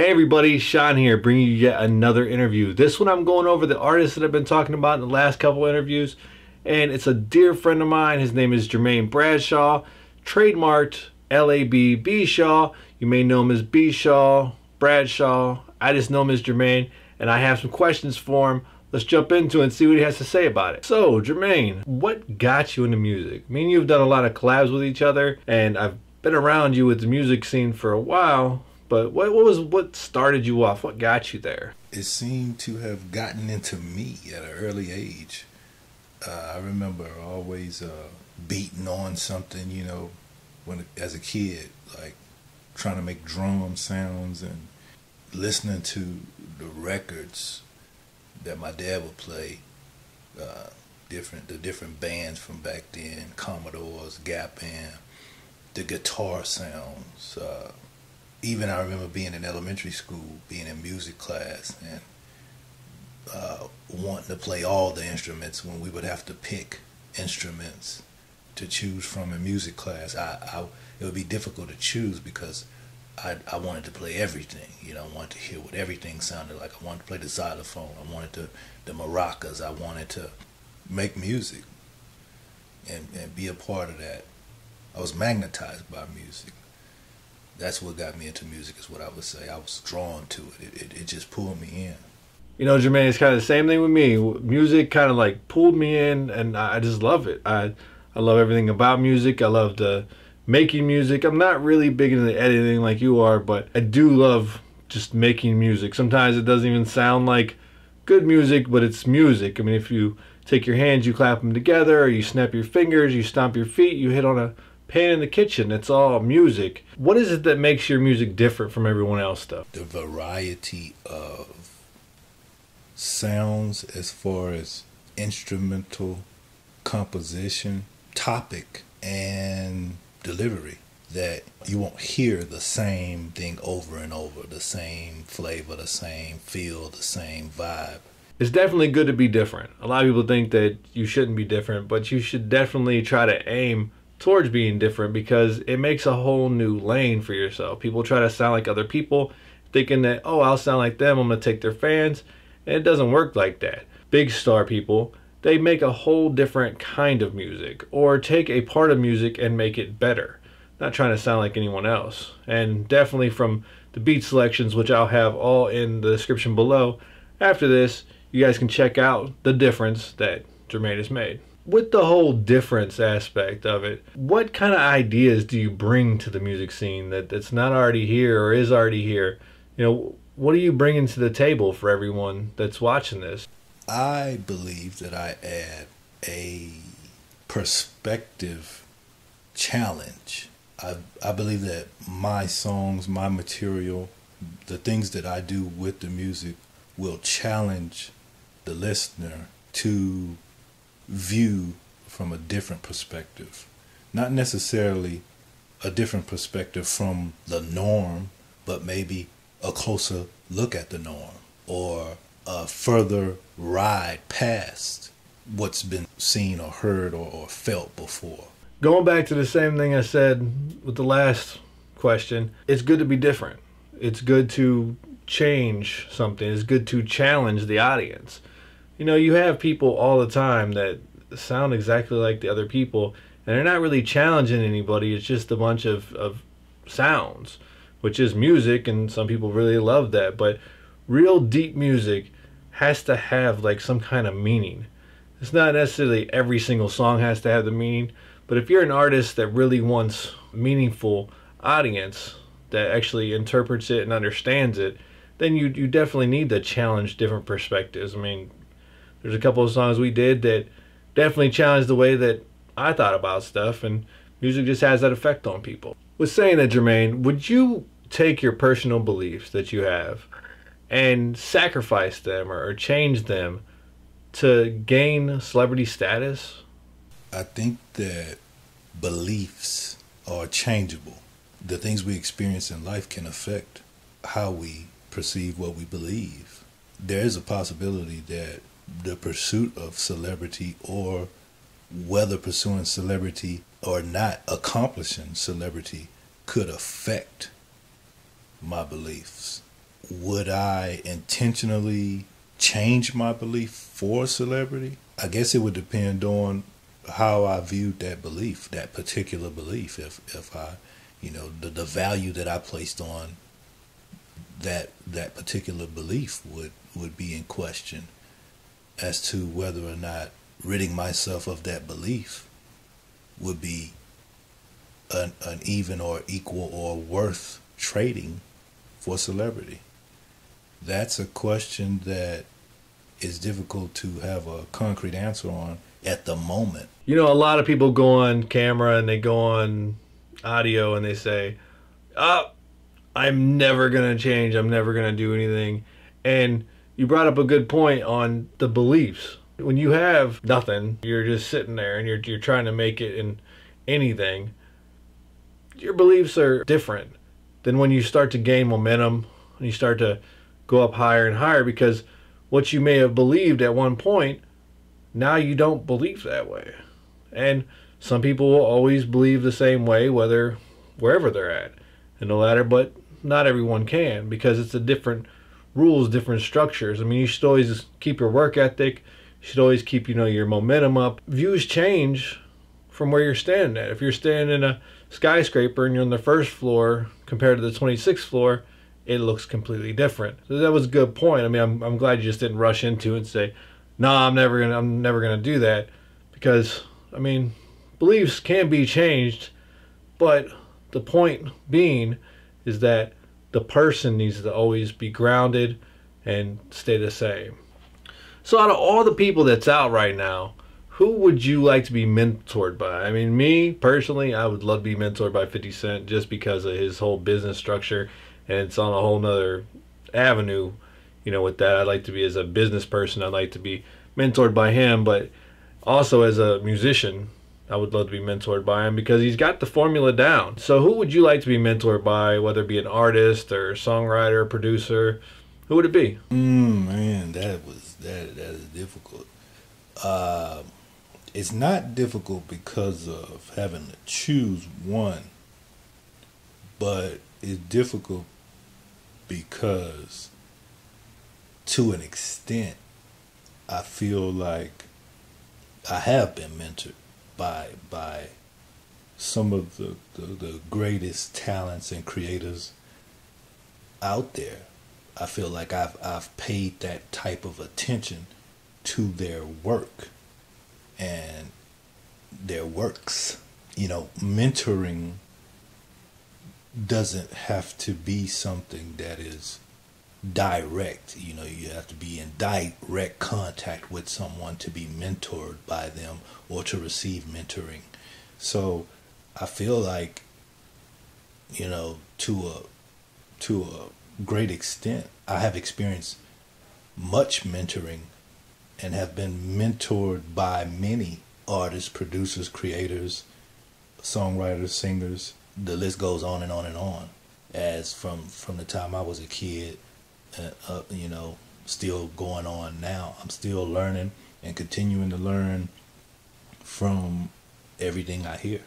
Hey everybody, Shawn here, bringing you yet another interview. This one I'm going over the artists that I've been talking about in the last couple interviews, and it's a dear friend of mine. His name is Jermaine Bradshaw, trademarked L.A.B. B. Shaw. You may know him as B. Shaw, Bradshaw. I just know him as Jermaine, and I have some questions for him. Let's jump into it and see what he has to say about it. So, Jermaine, what got you into music? Me and you have done a lot of collabs with each other, and I've been around you with the music scene for a while. But what started you off? What got you there? It seemed to have gotten into me at an early age. I remember always beating on something, as a kid, like trying to make drum sounds and listening to the records that my dad would play, the different bands from back then, Commodores, Gap Band, the guitar sounds. Even I remember being in elementary school, being in music class, and wanting to play all the instruments when we would have to pick instruments to choose from in music class. It would be difficult to choose because I wanted to play everything. I wanted to hear what everything sounded like. I wanted to play the xylophone. I wanted the maracas. I wanted to make music and be a part of that. I was magnetized by music. That's what got me into music, is what I would say. I was drawn to it. It just pulled me in. Jermaine, it's kind of the same thing with me. Music kind of like pulled me in, and I just love it. I love everything about music. I love the making music. I'm not really big into the editing like you are, but I do love just making music. Sometimes it doesn't even sound like good music, but it's music. I mean, if you take your hands, you clap them together, or you snap your fingers, you stomp your feet, you hit on a pan in the kitchen, it's all music. What is it that makes your music different from everyone else stuff? The variety of sounds as far as instrumental composition, topic, and delivery, that you won't hear the same thing over and over, the same flavor, the same feel, the same vibe. It's definitely good to be different. A lot of people think that you shouldn't be different, but you should definitely try to aim towards being different, because it makes a whole new lane for yourself. People try to sound like other people, thinking that, oh, I'll sound like them, I'm gonna take their fans, and it doesn't work like that. Big star people, they make a whole different kind of music, or take a part of music and make it better, not trying to sound like anyone else. And definitely from the beat selections, which I'll have all in the description below after this, you guys can check out the difference that Jermaine has made. With the whole difference aspect of it, what kind of ideas do you bring to the music scene that's not already here or is already here? What are you bringing to the table for everyone that's watching this? I believe that I add a perspective challenge. I believe that my songs, my material, the things that I do with the music will challenge the listener to view from a different perspective. Not necessarily a different perspective from the norm, but maybe a closer look at the norm, or a further ride past what's been seen or heard or felt before. Going back to the same thing I said with the last question, it's good to be different. It's good to change something. It's good to challenge the audience. You have people all the time that sound exactly like the other people, and they're not really challenging anybody. It's just a bunch of sounds, which is music, and some people really love that. But real deep music has to have like some kind of meaning. It's not necessarily every single song has to have the meaning, but if you're an artist that really wants a meaningful audience that actually interprets it and understands it, then you definitely need to challenge different perspectives. I mean, there's a couple of songs we did that definitely challenged the way that I thought about stuff, and music just has that effect on people. With saying that, Jermaine, would you take your personal beliefs that you have and sacrifice them or change them to gain celebrity status? I think that beliefs are changeable. The things we experience in life can affect how we perceive what we believe. There is a possibility that the pursuit of celebrity, or whether pursuing celebrity or not accomplishing celebrity, could affect my beliefs. would I intentionally change my belief for a celebrity? I guess it would depend on how I viewed that belief, that particular belief. If I, the value that I placed on that particular belief would be in question as to whether or not ridding myself of that belief would be an even or equal or worth trading for celebrity. That's a question that is difficult to have a concrete answer on at the moment. A lot of people go on camera and they go on audio and they say, I'm never going to change. I'm never going to do anything. And you brought up a good point on the beliefs. When you have nothing, you're just sitting there and you're trying to make it in anything, your beliefs are different than when you start to gain momentum and you start to go up higher and higher, because what you may have believed at one point, now you don't believe that way. And some people will always believe the same way, wherever they're at in the ladder, but not everyone can, because it's a different rules, different structures. I mean, you should always keep your work ethic. You should always keep, your momentum up. Views change from where you're standing at. If you're standing in a skyscraper and you're on the first floor compared to the 26th floor, it looks completely different. So that was a good point. I mean, I'm glad you just didn't rush into it and say, "No, I'm never gonna do that," because I mean, beliefs can be changed, but the point being is that the person needs to always be grounded and stay the same. So out of all the people that's out right now, who would you like to be mentored by? I mean, me personally, I would love to be mentored by 50 Cent just because of his whole business structure, and it's on a whole nother avenue, with that. I'd like to be, as a business person, I'd like to be mentored by him, but also as a musician, I would love to be mentored by him because he's got the formula down. So who would you like to be mentored by, whether it be an artist or a songwriter, producer? Who would it be? Man, that is difficult. It's not difficult because of having to choose one, but it's difficult because, to an extent, I feel like I have been mentored by some of the greatest talents and creators out there. I feel like I've paid that type of attention to their work and their works. Mentoring doesn't have to be something that is direct. You have to be in direct contact with someone to be mentored by them or to receive mentoring. So I feel like, to a great extent, I have experienced much mentoring and have been mentored by many artists, producers, creators, songwriters, singers. The list goes on and on and on. As from the time I was a kid, still going on now. I'm still learning and continuing to learn from everything I hear.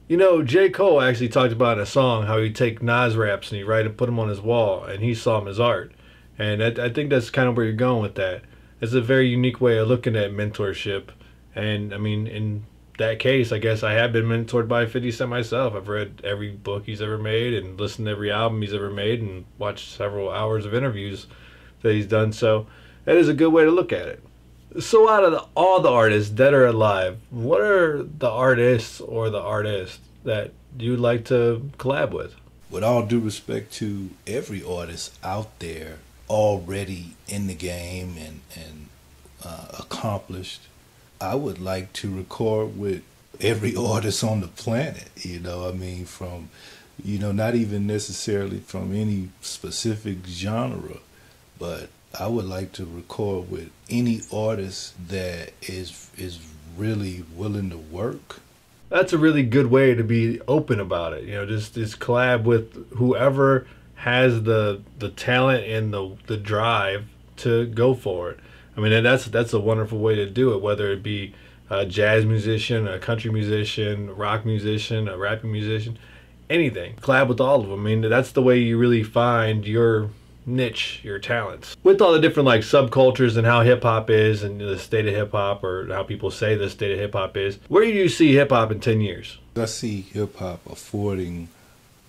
J. Cole actually talked about in a song how he'd take Nas raps and he'd write and put them on his wall, and he saw them as art. And I think that's kind of where you're going with that. It's a very unique way of looking at mentorship. And I mean, in that case, I guess I have been mentored by 50 Cent myself. I've read every book he's ever made and listened to every album he's ever made and watched several hours of interviews that he's done. So that is a good way to look at it. So out of all the artists that are alive, what are the artists or the artists that you'd like to collab with? With all due respect to every artist out there already in the game and accomplished, I would like to record with every artist on the planet. From, not even necessarily from any specific genre, but I would like to record with any artist that is really willing to work. That's a really good way to be open about it. Just collab with whoever has the talent and the drive to go for it. I mean, that's a wonderful way to do it, whether it be a jazz musician, a country musician, a rock musician, a rapping musician, anything. Collab with all of them. I mean, that's the way you really find your niche your talents. With all the different like subcultures and how hip hop is and the state of hip hop, or how people say the state of hip hop is, where do you see hip hop in 10 years? I see hip hop affording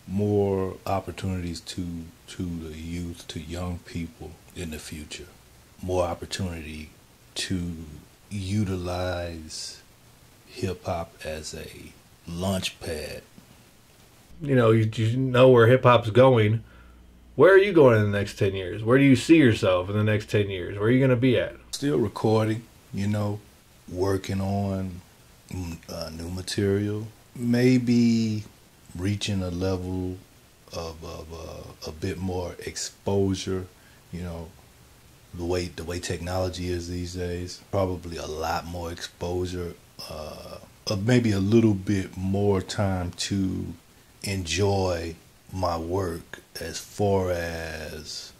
more opportunities to the youth, to young people in the future. More opportunity to utilize hip hop as a launch pad. You know where hip hop's going. Where are you going in the next 10 years? Where do you see yourself in the next 10 years? Where are you going to be at? Still recording, working on new material. Maybe reaching a level of a bit more exposure, the way technology is these days. Probably a lot more exposure, maybe a little bit more time to enjoy my work, as far as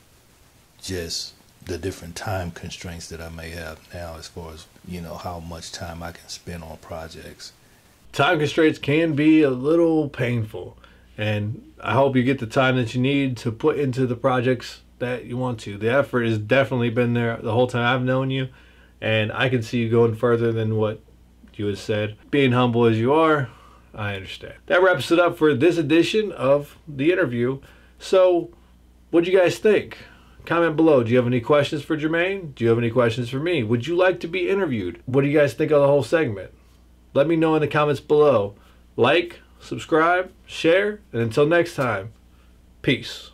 just the different time constraints that I may have now, as far as how much time I can spend on projects. Time constraints can be a little painful, and I hope you get the time that you need to put into the projects that you want to. The effort has definitely been there the whole time I've known you, and I can see you going further than what you had said. Being humble as you are, I understand. That wraps it up for this edition of The Interview. So, what do you guys think? Comment below. Do you have any questions for Jermaine? Do you have any questions for me? Would you like to be interviewed? What do you guys think of the whole segment? Let me know in the comments below. Like, subscribe, share, and until next time, peace.